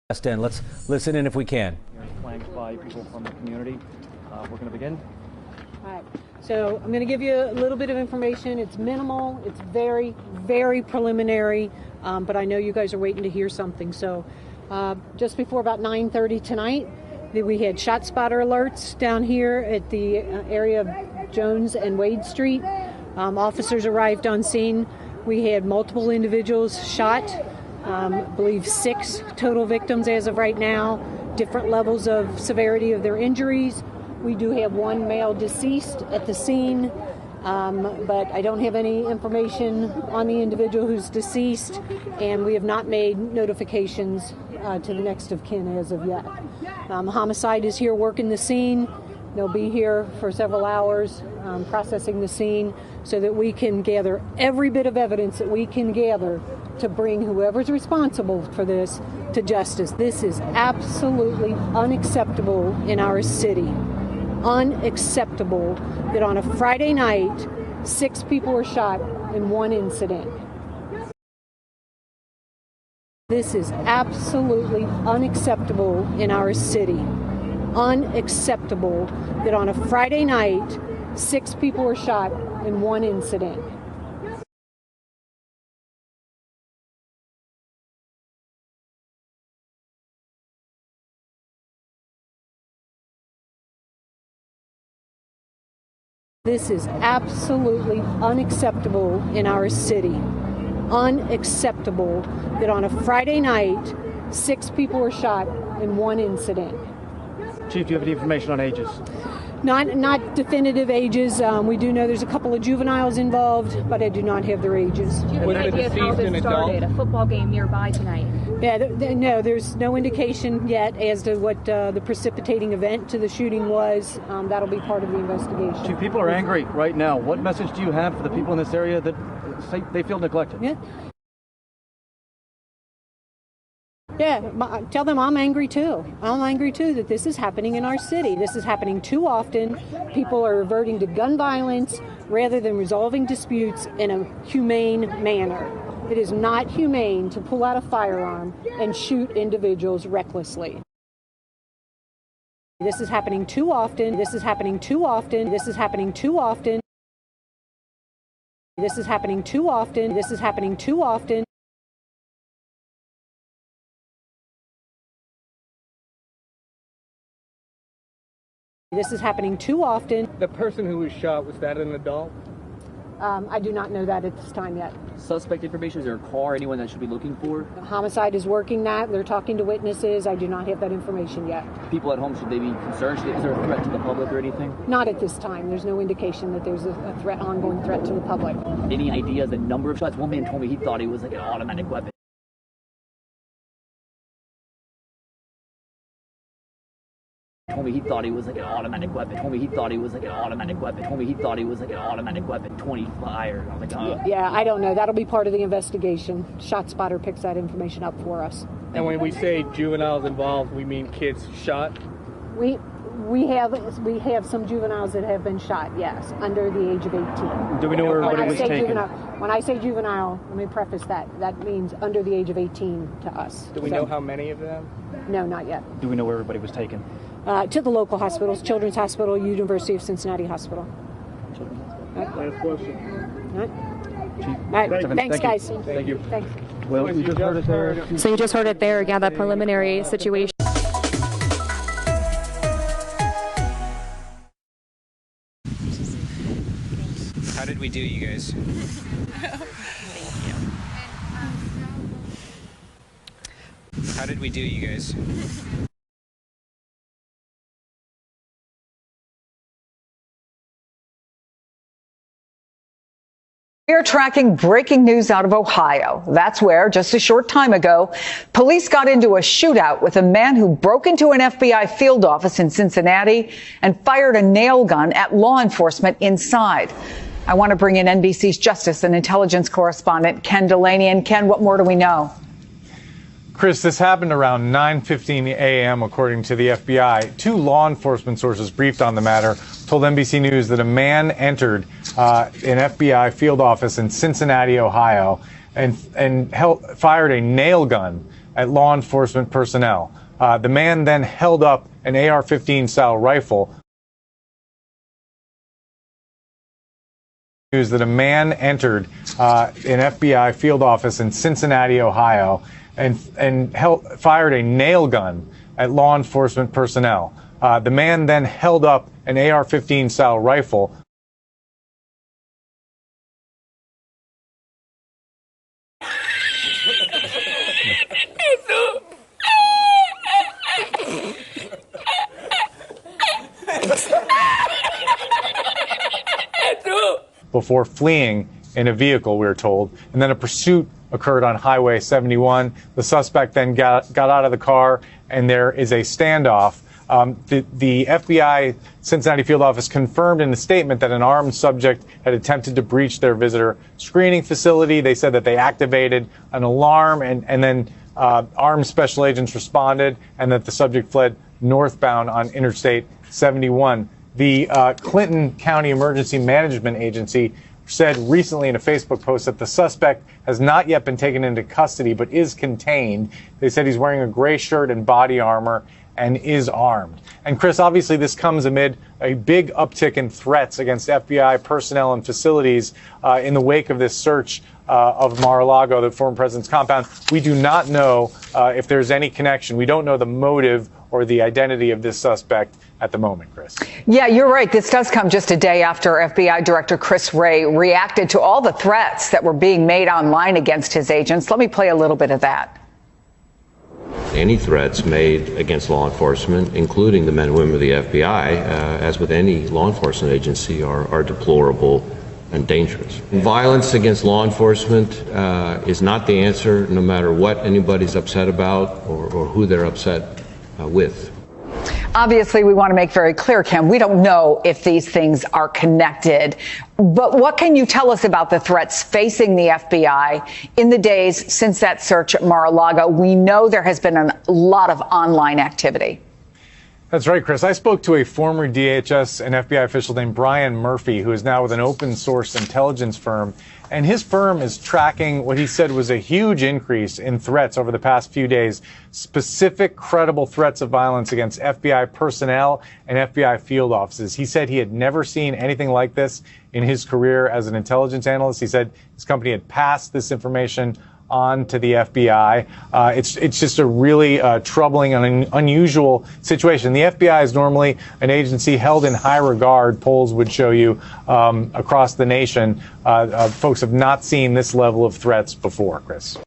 In. Let's listen in if we can. Flanked by people from the community. We're going to begin. All right. So I'm going to give you a little bit of information. It's minimal. It's very, very preliminary. But I know you guys are waiting to hear something. So just before about 9:30 tonight, we had shot spotter alerts down here at the area of Jones and Wade Street. Officers arrived on scene. We had multiple individuals shot. I believe 6 total victims as of right now, different levels of severity of their injuries. We do have 1 male deceased at the scene, but I don't have any information on the individual who's deceased, and we have not made notifications to the next of kin as of yet. Homicide is here working the scene. They'll be here for several hours processing the scene so that we can gather every bit of evidence that we can gather to bring whoever's responsible for this to justice. This is absolutely unacceptable in our city. Unacceptable that on a Friday night, 6 people were shot in one incident. This is absolutely unacceptable in our city. Unacceptable that on a Friday night, 6 people were shot in one incident. This is absolutely unacceptable in our city. Unacceptable that on a Friday night, 6 people were shot in one incident. Chief, do you have any information on ages? Not definitive ages. We do know there's a couple of juveniles involved, but I do not have their ages. Do you have any idea of how this started? A football game nearby tonight? Yeah, no, there's no indication yet as to what the precipitating event to the shooting was. That'll be part of the investigation. Chief, people are angry right now. What message do you have for the people in this area that say they feel neglected? Yeah, tell them I'm angry too. I'm angry too that this is happening in our city. This is happening too often. People are reverting to gun violence rather than resolving disputes in a humane manner. It is not humane to pull out a firearm and shoot individuals recklessly. This is happening too often. This is happening too often. This is happening too often. This is happening too often. This is happening too often. This is happening too often. The person who was shot, was that an adult? I do not know that at this time yet. Suspect information, is there a car, anyone that should be looking for? Homicide is working that. They're talking to witnesses. I do not have that information yet. People at home, should they be concerned? Is there a threat to the public or anything? Not at this time. There's no indication that there's a threat, ongoing threat to the public. Any ideas, the number of shots? One man told me he thought it was like an automatic weapon. Told me he thought he was like an automatic weapon. Told me he thought he was like an automatic weapon. Told me he thought he was like an automatic weapon. 20 fire. I'm like, Yeah, I don't know. That'll be part of the investigation. ShotSpotter picks that information up for us. And when we say juveniles involved, we mean kids shot? We have some juveniles that have been shot, yes, under the age of 18. Do we know where everybody was taken? When I say juvenile, let me preface that. That means under the age of 18 to us. Do we know how many of them? No, not yet. Do we know where everybody was taken? To the local hospitals, Children's Hospital, University of Cincinnati Hospital. Last question. All right. All right. Thanks, guys. Thank you. Thanks. Well, you just heard it there. So you just heard it there, yeah, that preliminary situation. How did we do, you guys? How did we do, you guys? We're tracking breaking news out of Ohio. That's where, just a short time ago, police got into a shootout with a man who broke into an FBI field office in Cincinnati and fired a nail gun at law enforcement inside. I want to bring in NBC's Justice and Intelligence correspondent Ken Delaney. And Ken, what more do we know? Chris, this happened around 9:15 a.m., according to the FBI. 2 law enforcement sources briefed on the matter told NBC News that a man entered an FBI field office in Cincinnati, Ohio, and fired a nail gun at law enforcement personnel. The man then held up an AR-15 style rifle. News that a man entered an FBI field office in Cincinnati, Ohio, and fired a nail gun at law enforcement personnel. The man then held up an AR-15 style rifle. Before fleeing in a vehicle, we were told. And then a pursuit occurred on Highway 71. The suspect then got out of the car, and there is a standoff. The FBI Cincinnati field office confirmed in a statement that an armed subject had attempted to breach their visitor screening facility. They said that they activated an alarm, and then armed special agents responded, and that the subject fled northbound on Interstate 71. The Clinton County Emergency Management Agency said recently in a Facebook post that the suspect has not yet been taken into custody but is contained. They said he's wearing a gray shirt and body armor and is armed. And Chris, obviously this comes amid a big uptick in threats against FBI personnel and facilities in the wake of this search of Mar-a-Lago, the former president's compound. We do not know if there's any connection. We don't know the motive or the identity of this suspect at the moment, Chris. Yeah, you're right. This does come just a day after FBI Director Chris Wray reacted to all the threats that were being made online against his agents. Let me play a little bit of that. Any threats made against law enforcement, including the men and women of the FBI, as with any law enforcement agency, are deplorable and dangerous. Violence against law enforcement is not the answer, no matter what anybody's upset about or who they're upset with. Obviously, we want to make very clear, Ken, we don't know if these things are connected. But what can you tell us about the threats facing the FBI in the days since that search at Mar-a-Lago? We know there has been a lot of online activity. That's right, Chris. I spoke to a former DHS and FBI official named Brian Murphy, who is now with an open source intelligence firm. And his firm is tracking what he said was a huge increase in threats over the past few days, specific credible threats of violence against FBI personnel and FBI field offices. He said he had never seen anything like this in his career as an intelligence analyst. He said his company had passed this information on to the FBI. It's just a really troubling and unusual situation. The FBI is normally an agency held in high regard. Polls would show you across the nation. Folks have not seen this level of threats before, Chris.